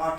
8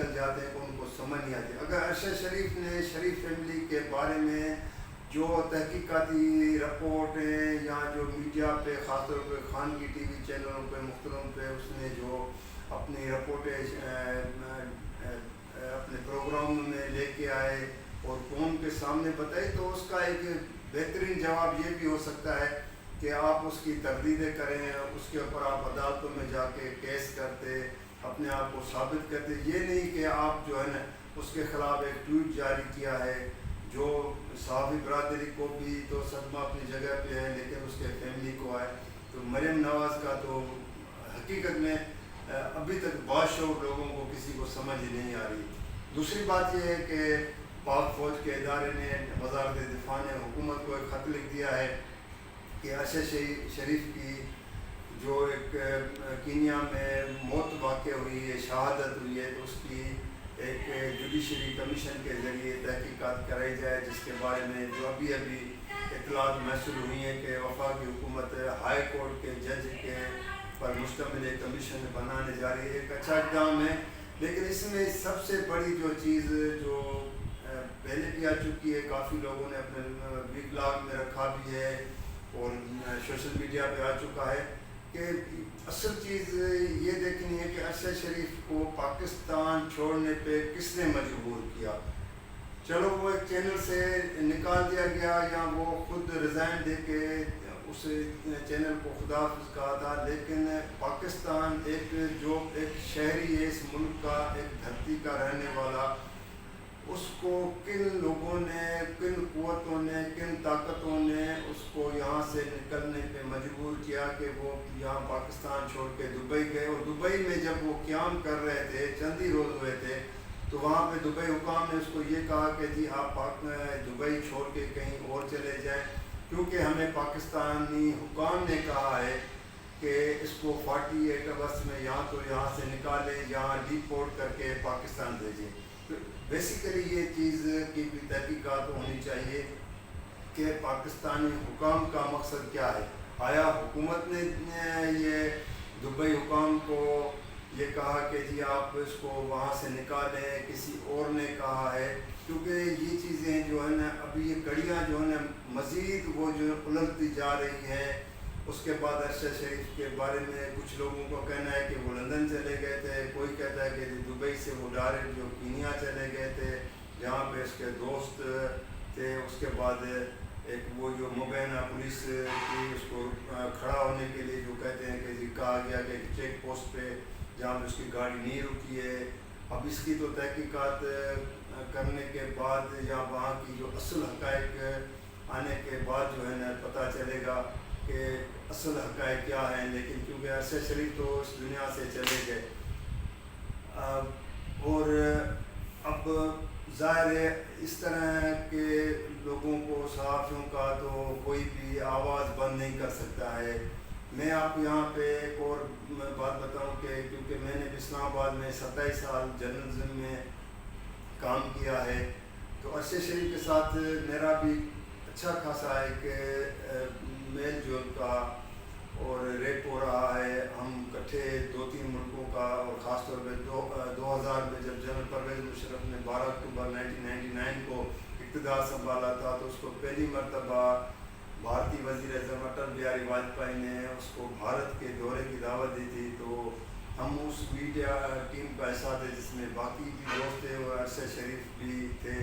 نکل جاتے ہیں کہ ان کو سمجھ نہیں آتی. اگر ارشد شریف نے شریف فیملی کے بارے میں جو تحقیقاتی رپورٹیں یا جو میڈیا پہ خاص طور پہ خان کی ٹی وی چینلوں پہ مختلف پہ اس نے جو اپنی رپورٹیں اپنے پروگرام میں لے کے آئے اور قوم کے سامنے بتائی، تو اس کا ایک بہترین جواب یہ بھی ہو سکتا ہے کہ آپ اس کی تردیدیں کریں، اس کے اوپر آپ عدالتوں میں جا کے کیس کرتے، اپنے آپ کو ثابت کرتے. یہ نہیں کہ آپ جو ہے نا اس کے خلاف ایک ٹویٹ جاری کیا ہے جو صحافی برادری کو بھی تو صدمہ اپنی جگہ پہ ہے، لیکن اس کے فیملی کو آئے. تو مریم نواز کا تو حقیقت میں ابھی تک بادشاہ لوگوں کو کسی کو سمجھ ہی نہیں آ رہی. دوسری بات یہ ہے کہ پاک فوج کے ادارے نے وزارت دفاع نے حکومت کو ایک خط لکھ دیا ہے کہ ارشد شریف کی جو ایک کینیا میں موت واقع ہوئی ہے، شہادت ہوئی ہے، تو اس کی ایک جوڈیشری کمیشن کے ذریعے تحقیقات کرائی جائے، جس کے بارے میں جو ابھی اطلاعات محصول ہوئی ہیں کہ وفاقی حکومت ہائی کورٹ کے جج کے پر مشتمل ایک کمیشن بنانے جا رہی ہے. ایک اچھا اقدام ہے، لیکن اس میں سب سے بڑی جو چیز جو پہلے بھی آ چکی ہے، کافی لوگوں نے اپنے ویبلاگ میں رکھا بھی ہے اور سوشل میڈیا پہ آ چکا ہے، کہ اصل چیز یہ دیکھنی ہے کہ ارشد شریف کو پاکستان چھوڑنے پہ کس نے مجبور کیا. چلو وہ ایک چینل سے نکال دیا گیا یا وہ خود ریزائن دے کے اس چینل کو خدا حافظ کہا تھا، لیکن پاکستان ایک شہری ہے اس ملک کا، ایک دھرتی کا رہنے والا، اس کو کن لوگوں نے، کن قوتوں نے، کن طاقتوں نے اس کو یہاں سے نکلنے پہ مجبور کیا کہ وہ یہاں پاکستان چھوڑ کے دبئی گئے. اور دبئی میں جب وہ قیام کر رہے تھے، چند ہی روز ہوئے تھے، تو وہاں پہ دبئی حکام نے اس کو یہ کہا کہ جی آپ دبئی چھوڑ کے کہیں اور چلے جائیں، کیونکہ ہمیں پاکستانی حکام نے کہا ہے کہ اس کو 48 اگست میں یہاں سے نکالیں، یہاں ڈیپورٹ کر کے پاکستان بھیجیں. بیسیکلی یہ چیز کی بھی تحقیقات ہونی چاہیے کہ پاکستانی حکام کا مقصد کیا ہے. آیا حکومت نے یہ دبئی حکام کو یہ کہا کہ جی آپ اس کو وہاں سے نکالیں، کسی اور نے کہا ہے؟ کیونکہ یہ چیزیں جو ہے نا ابھی یہ کڑیاں جو ہے نا مزید وہ جو الجھتی جا رہی ہیں. اس کے بعد ارشد شریف کے بارے میں کچھ لوگوں کو کہنا ہے کہ وہ لندن چلے گئے تھے، کوئی کہتا ہے کہ دبئی سے وہ ڈائریکٹ جو کینیا چلے گئے تھے جہاں پہ اس کے دوست تھے. اس کے بعد ایک وہ جو مبینہ پولیس کی اس کو کھڑا ہونے کے لیے جو کہتے ہیں کہ جی کہا گیا کہ چیک پوسٹ پہ جہاں پہ اس کی گاڑی نہیں رکی ہے. اب اس کی تو تحقیقات کرنے کے بعد یا وہاں کی جو اصل حقائق آنے کے بعد جو ہے نا پتہ چلے گا کہ اصل حقائق کیا ہیں. لیکن کیونکہ ارشد شریف تو اس دنیا سے چلے گئے، اور اب ظاہر ہے اس طرح کے لوگوں کو، صحافیوں کا تو کوئی بھی آواز بند نہیں کر سکتا ہے. میں آپ کو یہاں پہ ایک اور بات بتاؤں کہ کیونکہ میں نے اسلام آباد میں 27 سال جرنلزم میں کام کیا ہے، تو ارشد شریف کے ساتھ میرا بھی اچھا خاصا ایک میل جول کا اور ریپ ہو رہا ہے. ہم کٹھے 2-3 ملکوں کا، اور خاص طور پہ 2000 میں جب جنرل پرویز مشرف نے 12 اکتوبر 1999 کو اقتدار سنبھالا تھا، تو اس کو پہلی مرتبہ بھارتی وزیر اعظم اٹل بہاری واجپئی نے اس کو بھارت کے دورے کی دعوت دی تھی. تو ہم اس میڈیا ٹیم کا حصہ تھے جس میں باقی بھی دوست تھے اور ارشد شریف بھی تھے.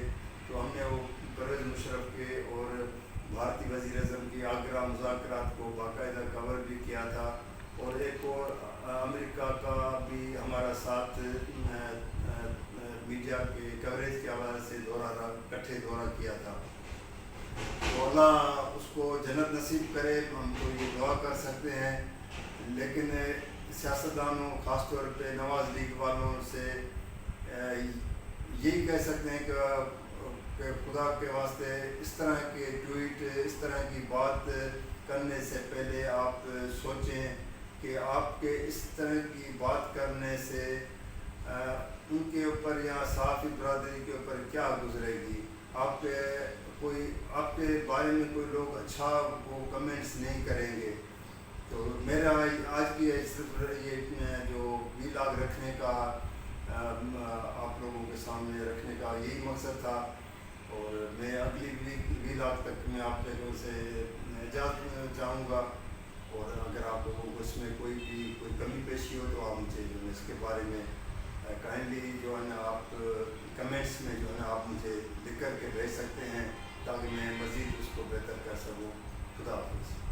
تو ہم نے وہ پرویز مشرف کے اور بھارتی وزیر اعظم کی آگرہ مذاکرات کو باقاعدہ کور بھی کیا تھا. اور ایک اور امریکہ کا بھی ہمارا ساتھ میڈیا کے کوریج کے حوالے سے کٹھے دورہ کیا تھا. تو اللہ اس کو جنت نصیب کرے، ہم تو یہ دعا کر سکتے ہیں. لیکن سیاستدانوں، خاص طور پہ نواز لیگ والوں سے یہی کہہ سکتے ہیں کہ خدا کے واسطے اس طرح کے ٹویٹ، اس طرح کی بات کرنے سے پہلے آپ سوچیں کہ آپ کے اس طرح کی بات کرنے سے ان کے اوپر یا صحافی برادری کے اوپر کیا گزرے گی. آپ کے بارے میں کوئی لوگ اچھا وہ کمنٹس نہیں کریں گے. تو میرا آج کی صرف یہ جو ویلاگ رکھنے کا آپ لوگوں کے سامنے رکھنے کا یہی مقصد تھا. اور میں اگلی ویلاگ تک میں آپ لوگوں سے اجازت چاہوں گا. اور اگر آپ لوگوں کو اس میں کوئی کمی پیشی ہو تو آپ مجھے جو ہے اس کے بارے میں کائنڈلی جو ہے نا آپ کمنٹس میں جو ہے نا آپ مجھے لکھ کر کے بھیج سکتے ہیں تاکہ میں مزید اس کو بہتر کر سکوں. خدا حافظ.